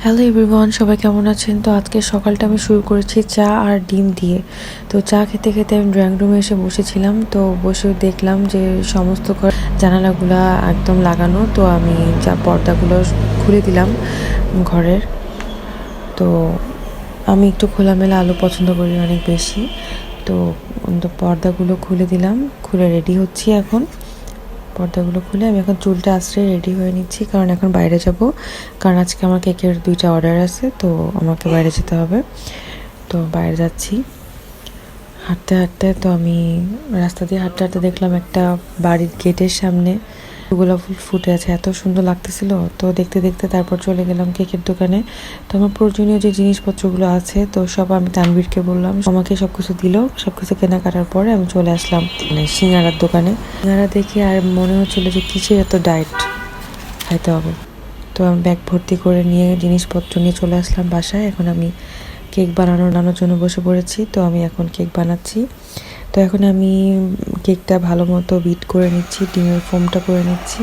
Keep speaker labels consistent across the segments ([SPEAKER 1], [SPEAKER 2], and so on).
[SPEAKER 1] Hello everyone, সবাই কেমন আছেন? তো আজকে সকালটা আমি শুরু করেছি চা আর ডিম দিয়ে। তো চা খেতে খেতে আমি ড্রয়িং রুমে এসে বসেছিলাম। তো বসে দেখলাম যে সমস্ত জানালাগুলা একদম লাগানো। তো আমি যা পর্দাগুলো খুলে দিলাম ঘরের। তো আমি একটু খোলামেলা আলো পছন্দ করি অনেক বেশি। তো পর্দাগুলো খুলে দিলাম, খুলে রেডি হচ্ছি এখন। পর্দাগুলো খুলে আমি এখন চুলটা আঁচড়ে রেডি হয়ে নিচ্ছি, কারণ এখন বাইরে যাব। কারণ আজকে আমার কেকের 2টা অর্ডার আছে, তো আমাকে বাইরে যেতে হবে। তো বাইরে যাচ্ছি হাঁটতে হাঁটতে। তো আমি রাস্তা দিয়ে হাঁটতে হাঁটতে দেখলাম একটা বাড়ির গেটের সামনে গোলাপ ফুল ফুটে আছে, এত সুন্দর লাগতেছিল। তো দেখতে দেখতে তারপর চলে গেলাম কেকের দোকানে। তো আমার প্রয়োজনীয় যে জিনিসপত্রগুলো আছে তো সব আমি তানভীরকে বললাম, আমাকে সব কিছু দিল। সব কিছু কেনাকাটার পরে আমি চলে আসলাম সিঙ্গারার দোকানে। সিঙ্গারা দেখে আর মনে হচ্ছিল যে কিসের এত ডায়েট খাইতে হবে। তো আমি ব্যাগ ভর্তি করে নিয়ে জিনিসপত্র নিয়ে চলে আসলাম বাসায়। এখন আমি কেক বানানোর জন্য বসে পড়েছি। তো আমি এখন কেক বানাচ্ছি। তো এখন আমি কেকটা ভালো মতো বিট করে নিচ্ছি, ডিমের ফোমটা করে নিচ্ছি,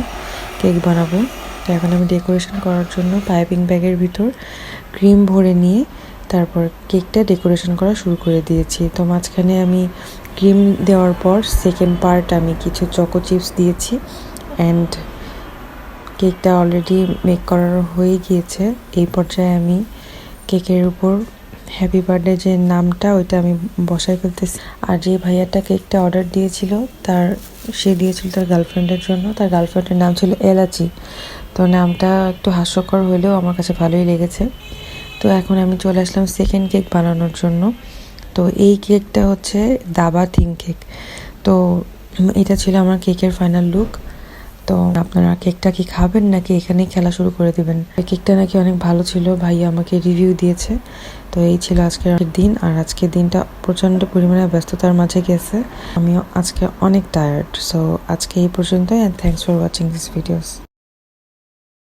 [SPEAKER 1] কেক বানাবো। তো এখন আমি ডেকোরেশন করার জন্য পাইপিং ব্যাগের ভিতর ক্রিম ভরে নিয়ে তারপর কেকটা ডেকোরেশন করা শুরু করে দিয়েছি। তো মাঝখানে আমি ক্রিম দেওয়ার পর সেকেন্ড পার্ট আমি কিছু চকো চিপস দিয়েছি। অ্যান্ড কেকটা অলরেডি মেক করার হয়ে গিয়েছে। এই পর্যায়ে আমি কেকের উপর হ্যাপি বার্থডে যে নামটা ওইটা আমি বসাই ফেলতেছি। আর যে ভাইয়াটা কেকটা অর্ডার দিয়েছিল সে দিয়েছিল তার গার্লফ্রেন্ডের জন্য। তার গার্লফ্রেন্ডের নাম ছিল এলাচি। তো নামটা একটু হাস্যকর হলেও আমার কাছে ভালোই লেগেছে। তো এখন আমি চলে আসলাম সেকেন্ড কেক বানানোর জন্য। তো এই কেকটা হচ্ছে দাবা থিম কেক। তো এটা ছিল আমার কেকের ফাইনাল লুক। তো আপনারা কেকটা কি খাবেন নাকি এখানেই খেলা শুরু করে দিবেন? কেকটা নাকি অনেক ভালো ছিল, ভাইয়া আমাকে রিভিউ দিয়েছে। তো এই ছিল আজকের দিন। আর আজকের দিনটা প্রচণ্ড পরিমাণে ব্যস্ততার মাঝে গেছে। আমিও আজকে অনেক টায়ার্ড। সো আজকে এই পর্যন্তই, and thanks for watching this videos.